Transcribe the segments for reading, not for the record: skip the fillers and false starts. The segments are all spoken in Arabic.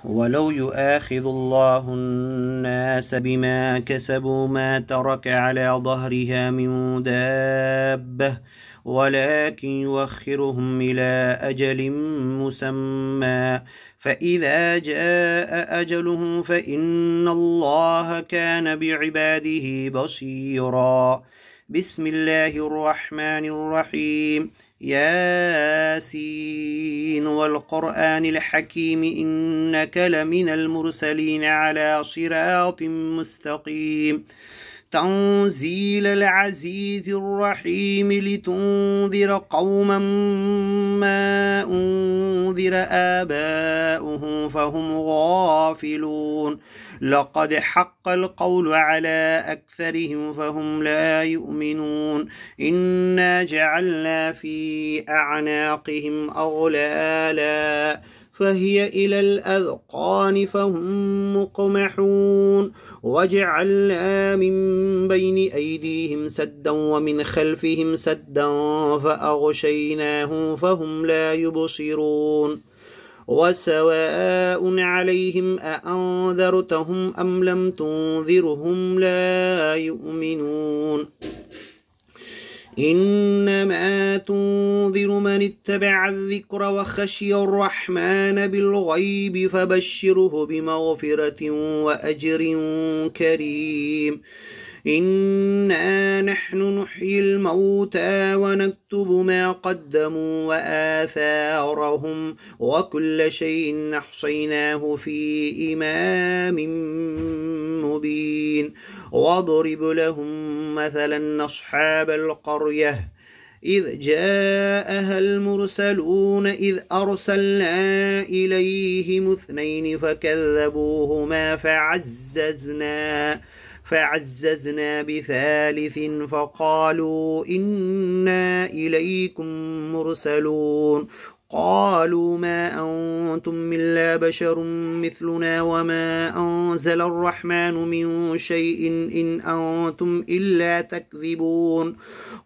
ولو يؤاخذ الله الناس بما كسبوا ما ترك على ظهرها من دابة ولكن يؤخرهم إلى أجل مسمى فإذا جاء أجلهم فإن الله كان بعباده بصيرا. بسم الله الرحمن الرحيم. ياسين والقرآن الحكيم إنك لمن المرسلين على صراط مستقيم. تنزيل العزيز الرحيم لتنذر قوما ما أنذر آباؤهم فهم غافلون. لقد حق القول على أكثرهم فهم لا يؤمنون. إنا جعلنا في أعناقهم أغلالا فهي إلى الأذقان فهم مقمحون. وجعلنا من بين أيديهم سدا ومن خلفهم سدا فأغشيناهم فهم لا يبصرون. وسواء عليهم أأنذرتهم أم لم تنذرهم لا يؤمنون. إنما تنذر من اتبع الذكر وخشي الرحمن بالغيب فبشره بمغفرة وأجر كريم. إنا نحن نحيي الموتى ونكتب ما قدموا وآثارهم وكل شيء أحصيناه في إمام مبين. واضرب لهم مثلا أصحاب القرية إذ جاءها المرسلون إذ أرسلنا إليهم اثنين فكذبوهما فعززنا بثالث فقالوا إنا إليكم مرسلون. قالوا ما أنتم إلا بشر مثلنا وما أنزل الرحمن من شيء إن أنتم إلا تكذبون.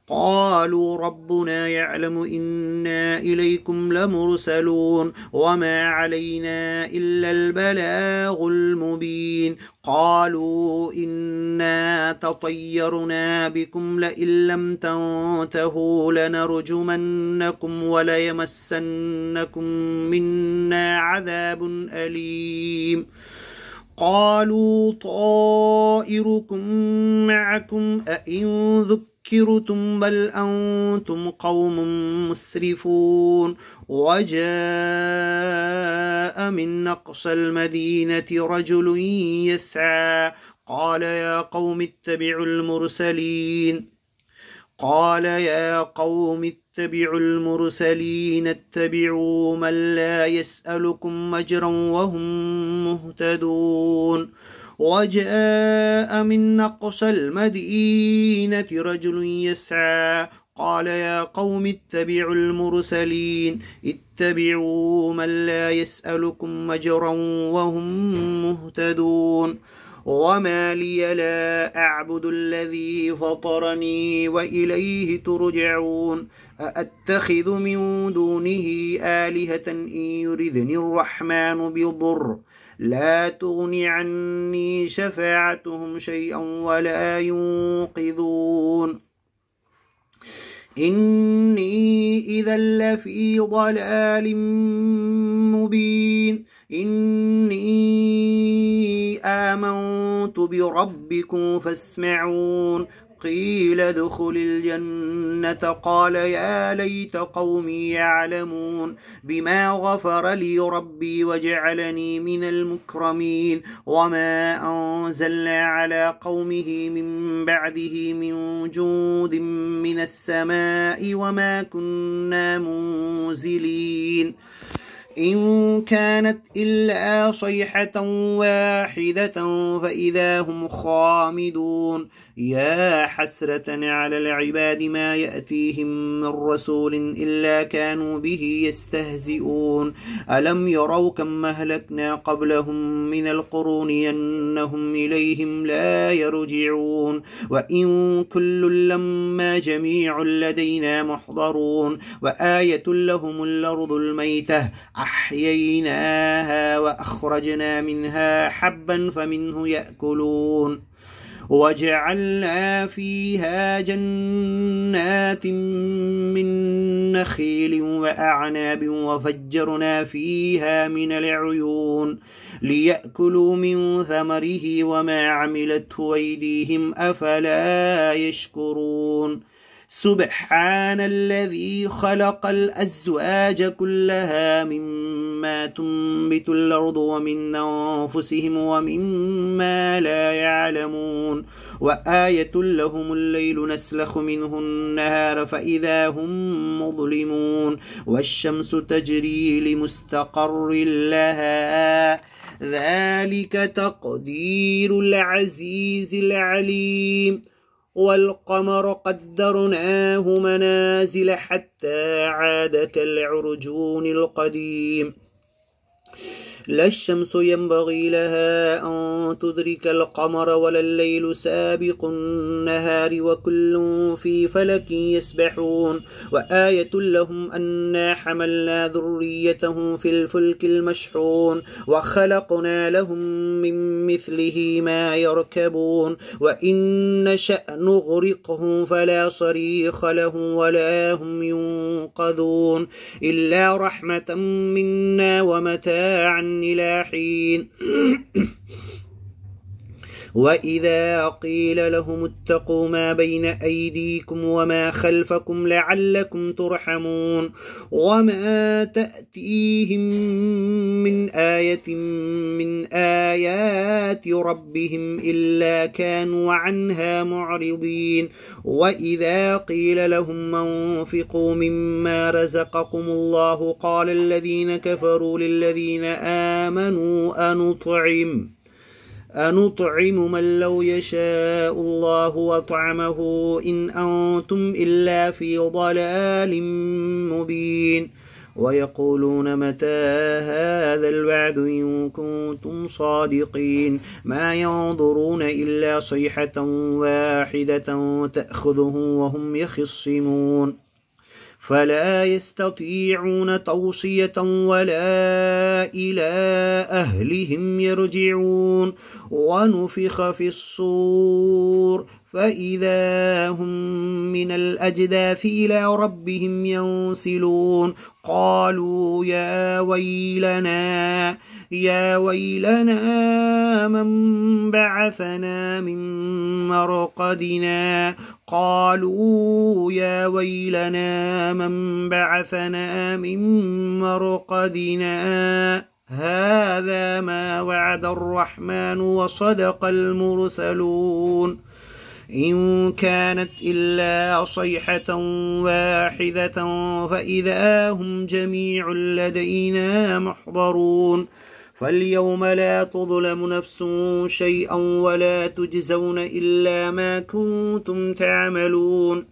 قالوا ربنا يعلم إنا إليكم لمرسلون وما علينا إلا البلاغ المبين. قالوا إنا تطيرنا بكم لئن لم تنتهوا لنرجمنكم وليمسنكم منا عذاب أليم. قالوا طائركم معكم أئن ذكرتم بل أنتم قوم مسرفون. وجاء من أقصى المدينة رجل يسعى قال يا قوم اتبعوا المرسلين اتبعوا من لا يسألكم أجرا وهم مهتدون. وجاء من أقصى المدينة رجل يسعى قال يا قوم اتبعوا المرسلين اتبعوا من لا يسألكم أجرا وهم مهتدون. وما لي لا أعبد الذي فطرني وإليه ترجعون. أأتخذ من دونه آلهة إن يردني الرحمن بضر لا تغن عني شفاعتهم شيئا ولا ينقذون. إني إذا لفي ضلال مبين. إني آمنت بربكم فاسمعون. قيل ادخل الجنة قال يا ليت قومي يعلمون بما غفر لي ربي وجعلني من المكرمين. وما أنزلنا على قومه من بعده من جود من السماء وما كنا منزلين. إن كانت إلا صيحة واحدة فإذا هم خامدون. يا حسرة على العباد ما يأتيهم من رسول إلا كانوا به يستهزئون. ألم يروا كم أهلكنا قبلهم من القرون أنهم إليهم لا يرجعون. وإن كل لما جميع لدينا محضرون. وآية لهم الأرض الميتة فأحييناها وأخرجنا منها حبا فمنه يأكلون وجعلنا فيها جنات من نخيل وأعناب وفجرنا فيها من العيون ليأكلوا من ثمره وما عملته أيديهم أفلا يشكرون سبحان الذي خلق الأزواج كلها مما تنبت الأرض ومن أنفسهم ومما لا يعلمون وآية لهم الليل نسلخ منه النهار فإذا هم مظلمون والشمس تجري لمستقر لها ذلك تقدير العزيز العليم والقمر قدرناه منازل حتى عاد كالعرجون القديم لا الشمس ينبغي لها أن تدرك القمر ولا الليل سابق النهار وكل في فلك يسبحون وآية لهم أنا حملنا ذريتهم في الفلك المشحون وخلقنا لهم من مثله ما يركبون وإن نشأ نغرقهم فلا صريخ لهم ولا هم ينقذون إلا رحمة منا ومتاعا إلى حين وإذا قيل لهم اتقوا ما بين أيديكم وما خلفكم لعلكم ترحمون وما تأتيهم من آية من آيات ربهم إلا كانوا عنها معرضين وإذا قيل لهم انفقوا مما رزقكم الله قال الذين كفروا للذين آمنوا أنطعم من لو يشاء الله وطعمه إن أنتم إلا في ضلال مبين ويقولون متى هذا الوعد إن كنتم صادقين ما ينظرون إلا صيحة واحدة تأخذهم وهم يخصمون فلا يستطيعون توصية ولا إلى أهلهم يرجعون ونفخ في الصور فإذا هم من الأجداث إلى ربهم ينسلون قالوا يا ويلنا من بعثنا من مرقدنا قالوا يا ويلنا من بعثنا من مرقدنا هذا ما وعد الرحمن وصدق المرسلون إن كانت إلا صيحة واحدة فإذا هم جميع لدينا محضرون فاليوم لا تظلم نفس شيئا ولا تجزون إلا ما كنتم تعملون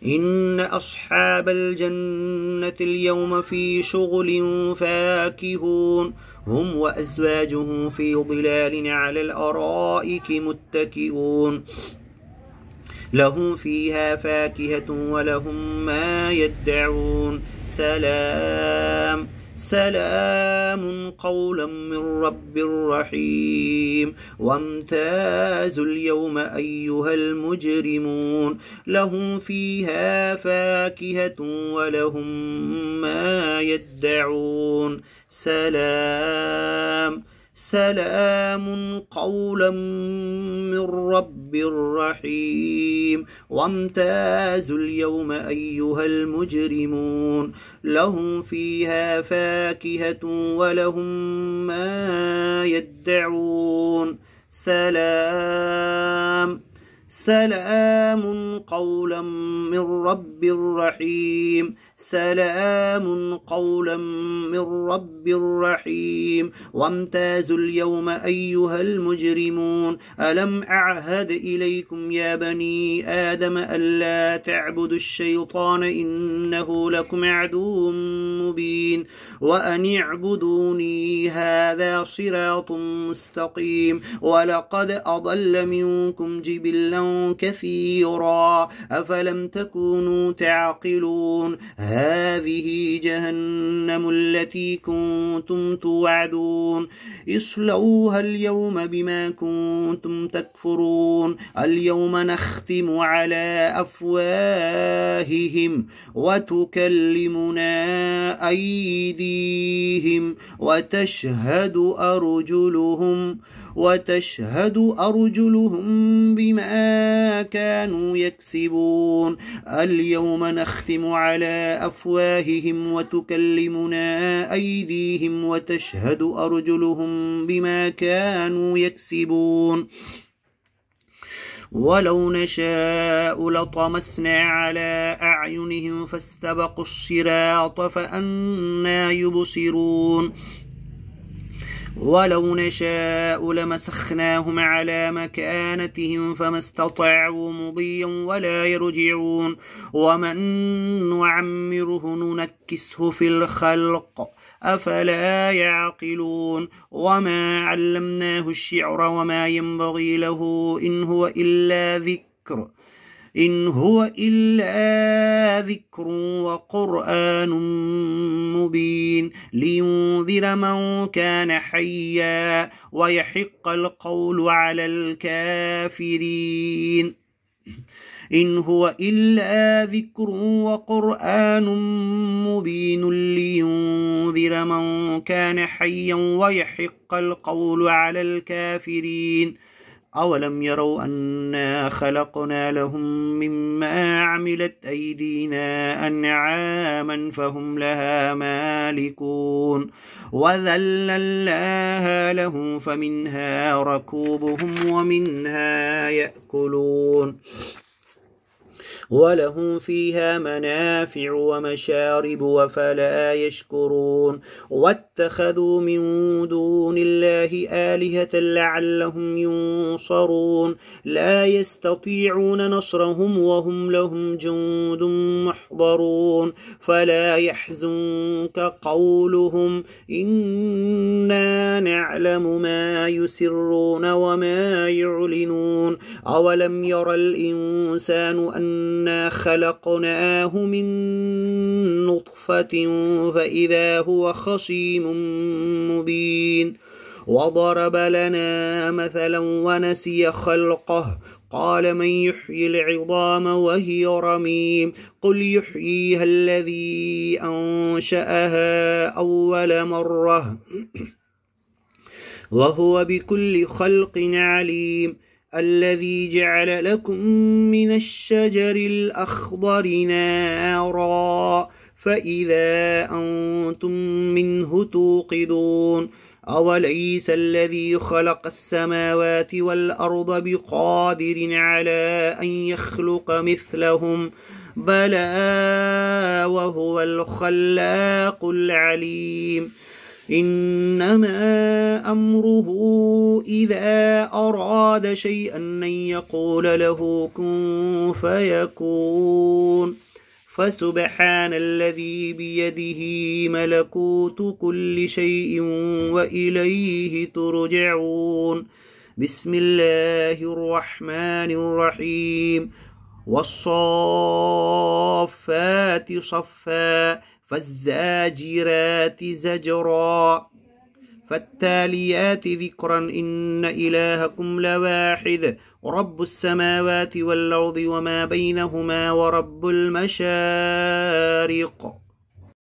إن أصحاب الجنة اليوم في شغل فاكهون هم وأزواجهم في ظلال على الأرائك متكئون لهم فيها فاكهة ولهم ما يدعون سلام قولا من رب رحيم وامتازوا اليوم أيها المجرمون لهم فيها فاكهة ولهم ما يدعون سلام قولا من رب رحيم وامتازوا اليوم أيها المجرمون لهم فيها فاكهة ولهم ما يدعون سلام قولا من رب رحيم سلام قولا من رب رحيم وامتازوا اليوم أيها المجرمون ألم أعهد إليكم يا بني آدم ألا تعبدوا الشيطان إنه لكم عدو مبين وأن اعبدوني هذا صراط مستقيم ولقد أضل منكم جبلا كثيرا أفلم تكونوا تعقلون هذه جهنم التي كنتم توعدون اصلوها اليوم بما كنتم تكفرون اليوم نختم على أفواههم وتكلمنا أيديهم وتشهد أرجلهم بما كانوا يكسبون اليوم نختم على أفواههم وتكلمنا أيديهم وتشهد أرجلهم بما كانوا يكسبون ولو نشاء لطمسنا على أعينهم فاستبقوا الصراط فأنى يبصرون ولو نشاء لمسخناهم على مكانتهم فما استطاعوا مضيا ولا يرجعون ومن نعمره ننكسه في الخلق أفلا يعقلون وما علمناه الشعر وما ينبغي له إن هو إلا ذكر وقرآن مبين لينذر من كان حيا ويحق القول على الكافرين إن هو إلا ذكر وقرآن مبين لينذر من كان حيا ويحق القول على الكافرين أولم يروا أنا خلقنا لهم مما عملت أيدينا أنعاما فهم لها مالكون وذللناها لهم فمنها ركوبهم ومنها يأكلون ولهم فيها منافع ومشارب وفلا يشكرون واتخذوا من دون الله آلهة لعلهم ينصرون لا يستطيعون نصرهم وهم لهم جند محضرون فلا يحزنك قولهم إنا نعلم ما يسرون وما يعلنون أولم ير الإنسان أنا خلقناه من نطفة فإذا هو خصيم مبين وضرب لنا مثلا ونسي خلقه قال من يحيي العظام وهي رميم قل يحييها الذي أنشأها أول مرة وهو بكل خلق عليم الذي جعل لكم من الشجر الأخضر نارا فإذا أنتم منه توقدون أوليس الذي خلق السماوات والأرض بقادر على أن يخلق مثلهم بلى وهو الخلاق العليم إنما أمره إذا أراد شيئا أن يقول له كن فيكون فسبحان الذي بيده ملكوت كل شيء وإليه ترجعون بسم الله الرحمن الرحيم والصافات صفا فالزاجرات زجرا فالتاليات ذكرا إن إلهكم لواحد رب السماوات والأرض وما بينهما ورب المشارق